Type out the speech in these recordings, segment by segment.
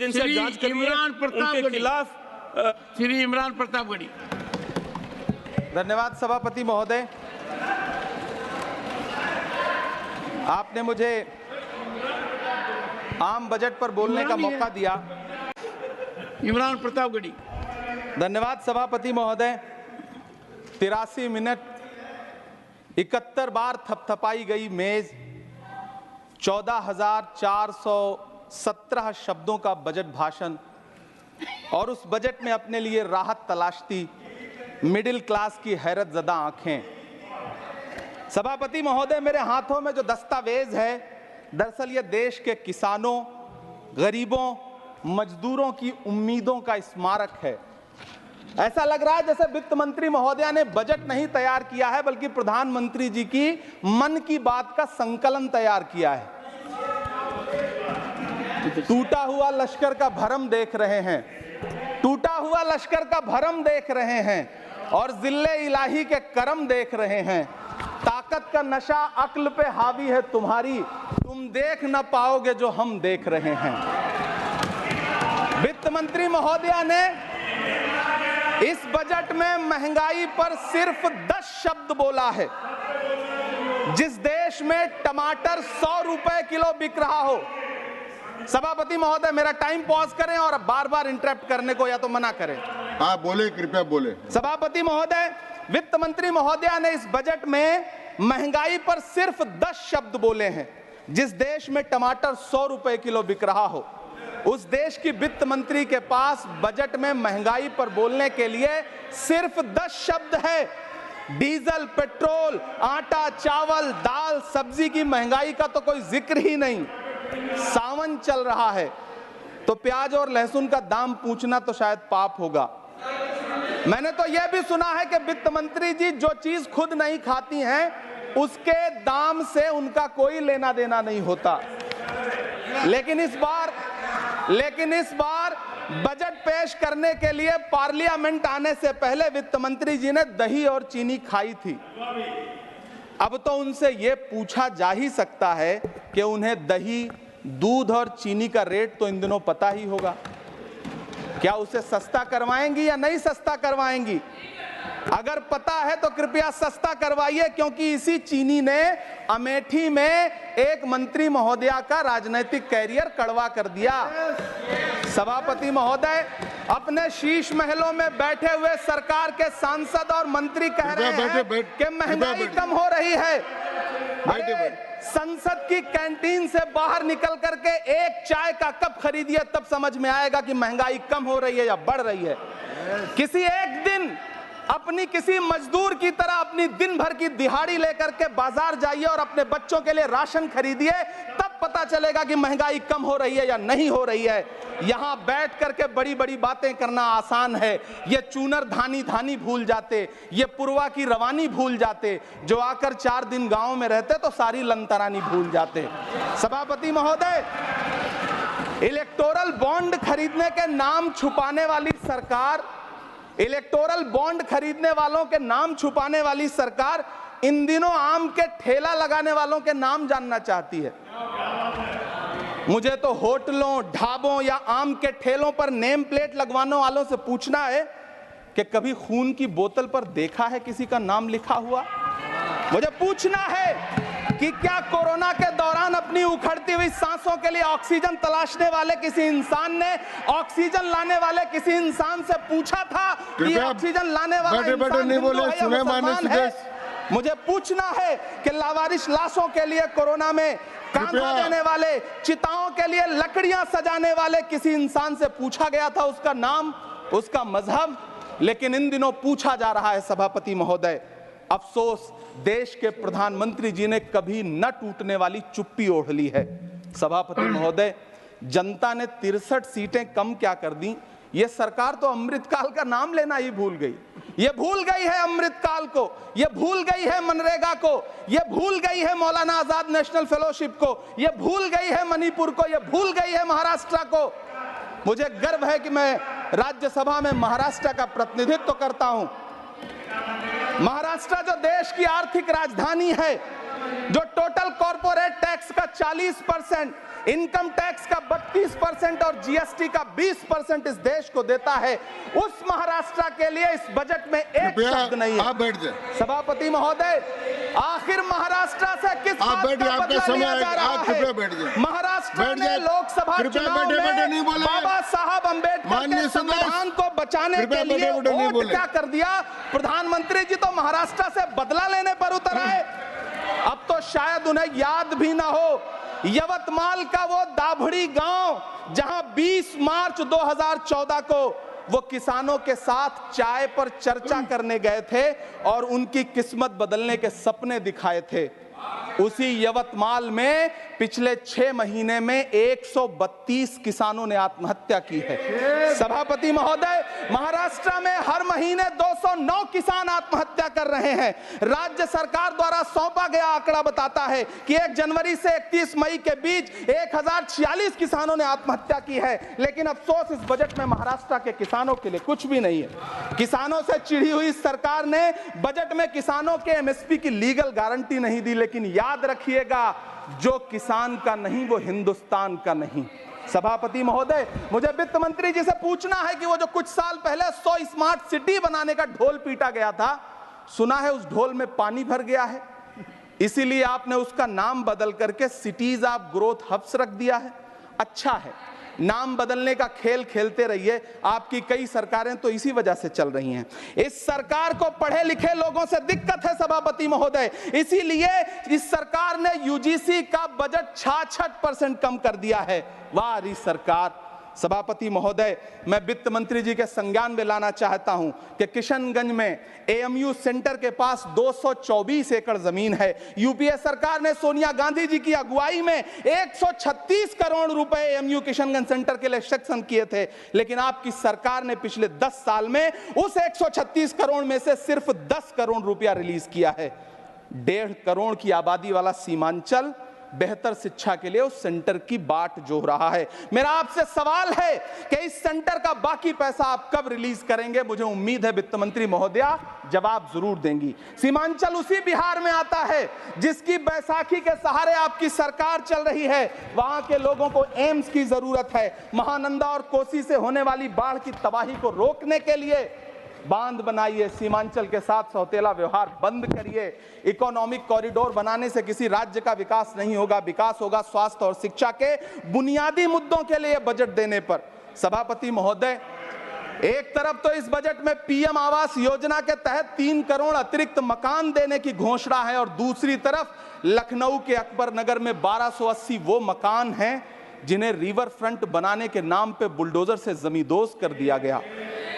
एजेंसियां जांच कर रही हैं उनके खिलाफ। श्री इमरान प्रतापगढ़ी। धन्यवाद सभापति महोदय, आपने मुझे आम बजट पर बोलने का मौका दिया। इमरान प्रतापगढ़ी। धन्यवाद सभापति महोदय। 83 मिनट 71 बार थपथपाई गई मेज, 14,417 शब्दों का बजट भाषण और उस बजट में अपने लिए राहत तलाशती मिडिल क्लास की हैरतजदा आंखें। सभापति महोदय, मेरे हाथों में जो दस्तावेज है दरअसल ये देश के किसानों, गरीबों, मजदूरों की उम्मीदों का स्मारक है। ऐसा लग रहा है जैसे वित्त मंत्री महोदया ने बजट नहीं तैयार किया है बल्कि प्रधानमंत्री जी की मन की बात का संकलन तैयार किया है। टूटा हुआ लश्कर का भरम देख रहे हैं, टूटा हुआ लश्कर का भरम देख रहे हैं और जिल्ले इलाही के करम देख रहे हैं। ताकत का नशा अक्ल पे हावी है तुम्हारी, तुम देख न पाओगे जो हम देख रहे हैं। वित्त मंत्री महोदया ने इस बजट में महंगाई पर सिर्फ 10 शब्द बोला है। जिस देश में टमाटर 100 रुपए किलो बिक रहा हो, सभापति महोदय मेरा टाइम पॉज करें और बार बार इंटरप्ट करने को या तो मना करें। हाँ बोले, कृपया बोले। सभापति महोदय, वित्त मंत्री महोदया ने इस बजट में महंगाई पर सिर्फ 10 शब्द बोले हैं। जिस देश में टमाटर 100 रुपए किलो बिक रहा हो, उस देश की वित्त मंत्री के पास बजट में महंगाई पर बोलने के लिए सिर्फ 10 शब्द है। डीजल, पेट्रोल, आटा, चावल, दाल, सब्जी की महंगाई का तो कोई जिक्र ही नहीं। सावन चल रहा है तो प्याज और लहसुन का दाम पूछना तो शायद पाप होगा। मैंने तो यह भी सुना है कि वित्त मंत्री जी जो चीज खुद नहीं खाती हैं उसके दाम से उनका कोई लेना देना नहीं होता। लेकिन इस बार बजट पेश करने के लिए पार्लियामेंट आने से पहले वित्त मंत्री जी ने दही और चीनी खाई थी। अब तो उनसे यह पूछा जा ही सकता है कि उन्हें दही, दूध और चीनी का रेट तो इन दिनों पता ही होगा। क्या उसे सस्ता करवाएंगी या नहीं सस्ता करवाएंगी? अगर पता है तो कृपया सस्ता करवाइए, क्योंकि इसी चीनी ने अमेठी में एक मंत्री महोदया का राजनीतिक कैरियर कड़वा कर दिया। सभापति महोदय, अपने शीश महलों में बैठे हुए सरकार के सांसद और मंत्री कह रहे हैं कि महंगाई कम हो रही है। संसद की कैंटीन से बाहर निकल करके एक चाय का कप खरीदिए, तब समझ में आएगा कि महंगाई कम हो रही है या बढ़ रही है। किसी एक दिन अपनी किसी मजदूर की तरह अपनी दिन भर की दिहाड़ी लेकर के बाजार जाइए और अपने बच्चों के लिए राशन खरीदिए, तब पता चलेगा कि महंगाई कम हो रही है या नहीं हो रही है। यहां बैठ करके बड़ी बड़ी बातें करना आसान है। ये चूनर धानी धानी भूल जाते, ये पुरवा की रवानी भूल जाते, जो आकर 4 दिन गांव में रहते तो सारी लंतरानी भूल जाते। सभापति महोदय, इलेक्टोरल बॉन्ड खरीदने के नाम छुपाने वाली सरकार, इलेक्टोरल बॉन्ड खरीदने वालों के नाम छुपाने वाली सरकार इन दिनों आम के ठेला लगाने वालों के नाम जानना चाहती है। मुझे तो होटलों, ढाबों या आम के ठेलों पर नेम प्लेट लगवाने वालों से पूछना है कि कभी खून की बोतल पर देखा है किसी का नाम लिखा हुआ? मुझे पूछना है कि क्या कोरोना के दौरान अपनी उखड़ती हुई सांसों के लिए ऑक्सीजन तलाशने वाले किसी इंसान ने ऑक्सीजन लाने वाले किसी इंसान से पूछा था कि ऑक्सीजन लाने वाला इंसान हिंदू है या मुसलमान है? मुझे पूछना है कि लावारिश लाशों के लिए कोरोना में कांधा देने वाले, चिताओं के लिए लकड़ियां सजाने वाले किसी इंसान से पूछा गया था उसका नाम, उसका मजहब? लेकिन इन दिनों पूछा जा रहा है। सभापति महोदय, अफसोस देश के प्रधानमंत्री जी ने कभी न टूटने वाली चुप्पी ओढ़ ली है। सभापति महोदय, जनता ने 63 सीटें कम क्या कर दी, ये सरकार तो अमृतकाल का नाम लेना ही भूल गई। ये भूल गई है अमृतकाल को, ये भूल गई है मनरेगा को, ये भूल गई है मौलाना आजाद नेशनल फेलोशिप को, ये भूल गई है मणिपुर को, ये भूल गई है महाराष्ट्र को। मुझे गर्व है कि मैं राज्यसभा में महाराष्ट्र का प्रतिनिधित्व करता हूं। महाराष्ट्र जो देश की आर्थिक राजधानी है, जो टोटल कॉर्पोरेट टैक्स टैक्स का 40%, इनकम टैक्स का 32% और जीएसटी का 20% इस देश को देता है, उस महाराष्ट्र के लिए इस बजट में एक शब्द नहीं है। आप बैठ जाए। सभापति महोदय, आखिर महाराष्ट्र से किस बात का बदला लिया जा रहा है? महाराष्ट्र में लोकसभा चुनाव में बाबा साहब अंबेडकर के संविधान को बचाने के लिए वोट क्या कर दिया? प्रधानमंत्री जी तो महाराष्ट्र से बदला लेने पर उतर आए। अब तो शायद उन्हें याद भी ना हो यवतमाल का वो दाभड़ी गांव जहां 20 मार्च 2014 को वो किसानों के साथ चाय पर चर्चा करने गए थे और उनकी किस्मत बदलने के सपने दिखाए थे। उसी यवतमाल में पिछले 6 महीने में 132 किसानों ने आत्महत्या की है। सभापति महोदय, महाराष्ट्र में हर महीने 209 किसान आत्महत्या कर रहे हैं। राज्य सरकार द्वारा सौंपा गया आंकड़ा बताता है कि 1 जनवरी से 31 मई के बीच 1046 किसानों ने आत्महत्या की है। लेकिन अफसोस, इस बजट में महाराष्ट्र के किसानों के लिए कुछ भी नहीं है। किसानों से चिढ़ी हुई सरकार ने बजट में किसानों के एमएसपी की लीगल गारंटी नहीं दी। लेकिन याद रखिएगा, जो किसान का नहीं वो हिंदुस्तान का नहीं। सभापति महोदय, मुझे वित्त मंत्री जी से पूछना है कि वो जो कुछ साल पहले 100 स्मार्ट सिटी बनाने का ढोल पीटा गया था, सुना है उस ढोल में पानी भर गया है, इसीलिए आपने उसका नाम बदल करके सिटीज ऑफ ग्रोथ हब्स रख दिया है। अच्छा है, नाम बदलने का खेल खेलते रहिए, आपकी कई सरकारें तो इसी वजह से चल रही हैं। इस सरकार को पढ़े लिखे लोगों से दिक्कत है सभापति महोदय, इसीलिए इस सरकार ने यूजीसी का बजट 66% कम कर दिया है। वाह री सरकार। सभापति महोदय, मैं वित्त मंत्री जी के संज्ञान में लाना चाहता हूं कि किशनगंज में एएमयू सेंटर के पास 224 एकड़ जमीन है। यूपीए सरकार ने सोनिया गांधी जी की अगुवाई में 136 करोड़ रुपए एएमयू किशनगंज सेंटर के लिए सेक्शन किए थे। लेकिन आपकी सरकार ने पिछले 10 साल में उस 136 करोड़ में से सिर्फ 10 करोड़ रुपया रिलीज किया है। 1.5 करोड़ की आबादी वाला सीमांचल बेहतर शिक्षा के लिए उस सेंटर की बाट जोह रहा है। मेरा आपसे सवाल है कि इस सेंटर का बाकी पैसा आप कब रिलीज करेंगे? मुझे उम्मीद है वित्त मंत्री महोदया जवाब जरूर देंगी। सीमांचल उसी बिहार में आता है जिसकी बैसाखी के सहारे आपकी सरकार चल रही है। वहां के लोगों को एम्स की जरूरत है। महानंदा और कोसी से होने वाली बाढ़ की तबाही को रोकने के लिए बांध बनाइए, सीमांचल के साथ सौतेला व्यवहार बंद करिए। इकोनॉमिक कॉरिडोर बनाने से किसी राज्य का विकास नहीं होगा, विकास होगा स्वास्थ्य और शिक्षा के बुनियादी मुद्दों के लिए बजट देने पर। सभापति महोदय, एक तरफ तो इस बजट में पीएम आवास योजना के तहत 3 करोड़ अतिरिक्त मकान देने की घोषणा है और दूसरी तरफ लखनऊ के अकबर नगर में 1280 वो मकान हैं जिन्हें रिवर फ्रंट बनाने के नाम पे बुलडोजर से जमींदोज कर दिया गया।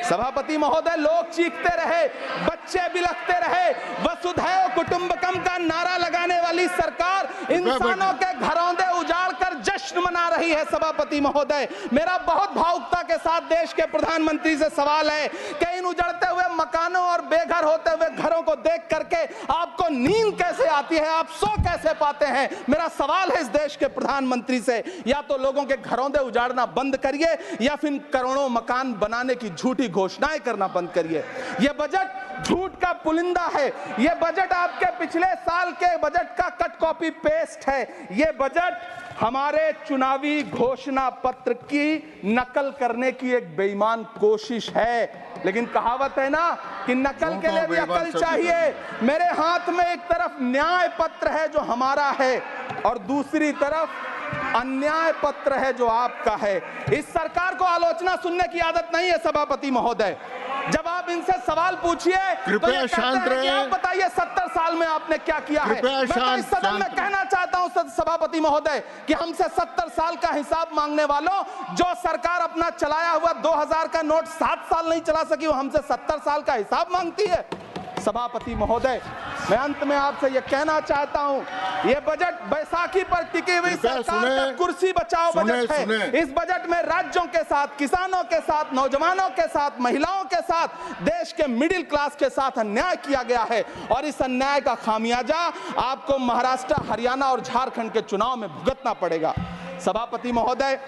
सभापति महोदय, लोग चीखते रहे, बच्चे बिलखते रहे, वसुधैव कुटुंबकम का नारा लगाने वाली सरकार इंसानों के घरौंदे उजाड़ कर जश्न मना रही है। सभापति महोदय, मेरा बहुत भावुकता के साथ देश के प्रधानमंत्री से सवाल है कि इन उजड़ते हुए मकानों और बेघर होते हुए घरों को देख करके आपको नींद कैसे आती है, आप सो कैसे पाते हैं? मेरा सवाल है इस देश के प्रधानमंत्री से, या तो लोगों के घरौंदे उजाड़ना बंद करिए या फिर करोड़ों मकान बनाने की झूठी घोषणाएं करना बंद करिए। यह बजट झूठ का पुलिंदा है। यह बजट आपके पिछले साल के बजट का कट कॉपी पेस्ट है। यह बजट हमारे चुनावी घोषणा पत्र की नकल करने की एक बेईमान कोशिश है। लेकिन कहावत है ना कि नकल के लिए भी अकल चाहिए। मेरे हाथ में एक तरफ न्याय पत्र है जो हमारा है और दूसरी तरफ अन्याय पत्र है जो आपका है। इस सरकार को आलोचना सुनने की आदत नहीं है सभापति महोदय। जब आप इनसे सवाल पूछिए तो ये शांत रहिए, आप बताइए 70 साल में आपने क्या किया है। मैं तो इस सदन में कहना चाहता हूं सभापति महोदय कि हमसे 70 साल का हिसाब मांगने वालों, जो सरकार अपना चलाया हुआ 2000 का नोट 7 साल नहीं चला सकी, वो हमसे 70 साल का हिसाब मांगती है। सभापति महोदय, मैं अंत में आपसे यह कहना चाहता हूं, यह बजट बैसाखी पर टिकी हुई सरकार का कुर्सी बचाओ बजट है। इस बजट में राज्यों के साथ, किसानों के साथ, नौजवानों के साथ, महिलाओं के साथ, देश के मिडिल क्लास के साथ अन्याय किया गया है और इस अन्याय का खामियाजा आपको महाराष्ट्र, हरियाणा और झारखंड के चुनाव में भुगतना पड़ेगा। सभापति महोदय,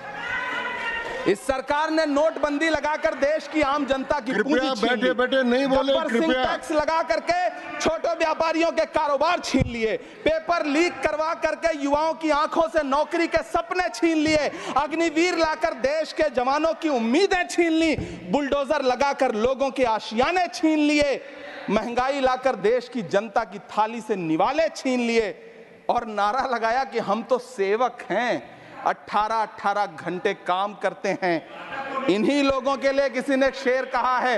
इस सरकार ने नोटबंदी लगाकर देश की आम जनता की पूंजी कृपया छीन ली। बैठे बैठे नहीं बोले, गब्बर सिंह कृपया। टैक्स लगा करके छोटे व्यापारियों के कारोबार छीन लिए, पेपर लीक करवा करके युवाओं की आंखों से नौकरी के सपने छीन लिए, अग्निवीर लाकर देश के जवानों की उम्मीदें छीन ली, बुलडोजर लगाकर लोगों के आशियाने छीन लिए, महंगाई लाकर देश की जनता की थाली से निवाले छीन लिए और नारा लगाया कि हम तो सेवक हैं, 18-18 घंटे काम करते हैं। इन्हीं लोगों के लिए किसी ने शेर कहा है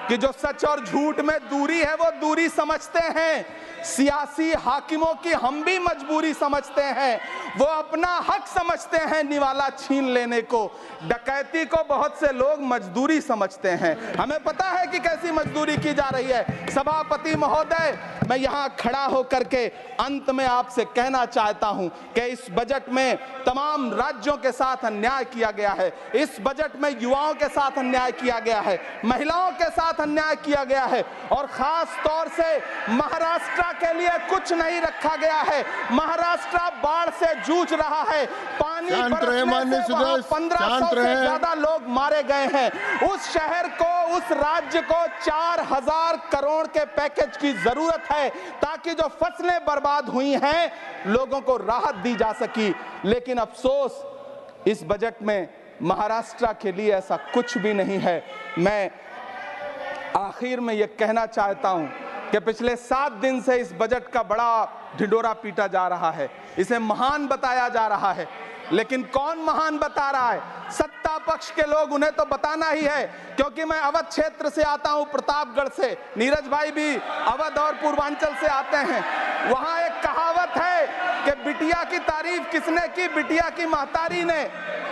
कि जो सच और झूठ में दूरी है वो दूरी समझते हैं, सियासी हाकिमों की हम भी मजबूरी समझते हैं, वो अपना हक समझते हैं निवाला छीन लेने को, डकैती को बहुत से लोग मजदूरी समझते हैं। हमें पता है कि कैसी मजदूरी की जा रही है। सभापति महोदय, मैं यहाँ खड़ा होकर के अंत में आपसे कहना चाहता हूँ कि इस बजट में तमाम राज्यों के साथ अन्याय किया गया है, इस बजट में युवाओं के साथ अन्याय किया गया है, महिलाओं के साथ अन्याय किया गया है और खास तौर से महाराष्ट्र के लिए कुछ नहीं रखा गया है। महाराष्ट्र बाढ़ से जूझ रहा है, पानी बरसने से वहां 1500 से ज्यादा लोग मारे गए हैं। उस शहर को, उस राज्य को 4000 करोड़ के पैकेज की जरूरत है ताकि जो फसलें बर्बाद हुई हैं लोगों को राहत दी जा सकी। लेकिन अफसोस इस बजट में महाराष्ट्र के लिए ऐसा कुछ भी नहीं है। मैं आखिर में यह कहना चाहता हूं कि पिछले 7 दिन से इस बजट का बड़ा ढिंडोरा पीटा जा रहा है, इसे महान बताया जा रहा है, लेकिन कौन महान बता रहा है? सत्ता पक्ष के लोग, उन्हें तो बताना ही है। क्योंकि मैं अवध क्षेत्र से आता हूं, प्रतापगढ़ से, नीरज भाई भी अवध और पूर्वांचल से आते हैं। वहां एक कहावत है कि बिटिया की तारीफ किसने की? बिटिया की महतारी ने,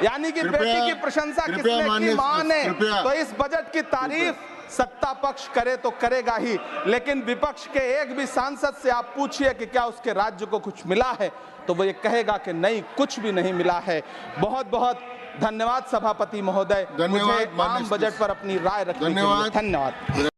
यानी कि बेटी की प्रशंसा किसने की? मां ने। तो इस बजट की तारीफ सत्ता पक्ष करे तो करेगा ही, लेकिन विपक्ष के एक भी सांसद से आप पूछिए कि क्या उसके राज्य को कुछ मिला है, तो वो ये कहेगा कि नहीं, कुछ भी नहीं मिला है। बहुत बहुत धन्यवाद सभापति महोदय, मुझे आम बजट पर अपनी राय रखने के लिए। धन्यवाद।